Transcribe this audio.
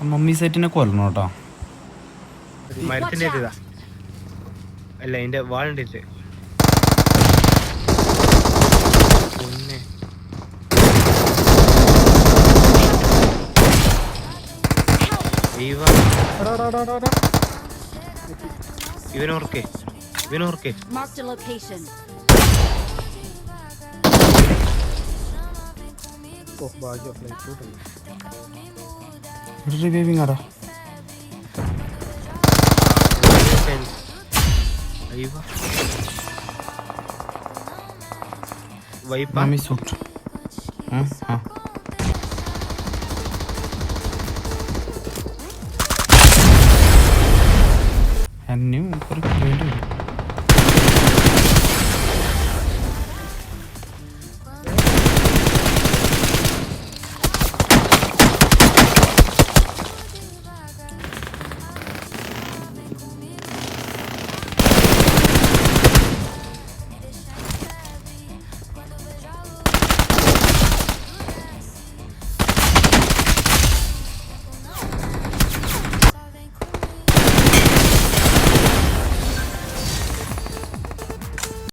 Mummy സെറ്റിനെ കൊല്ലണം കേട്ടോ. മരത്തിന്റെ ഇതാ അല്ല അതിന്റെ വാളിന്റെ ഇവനോർക്കേ റിവൈവിങ് ആടാ. Wipe mummy suit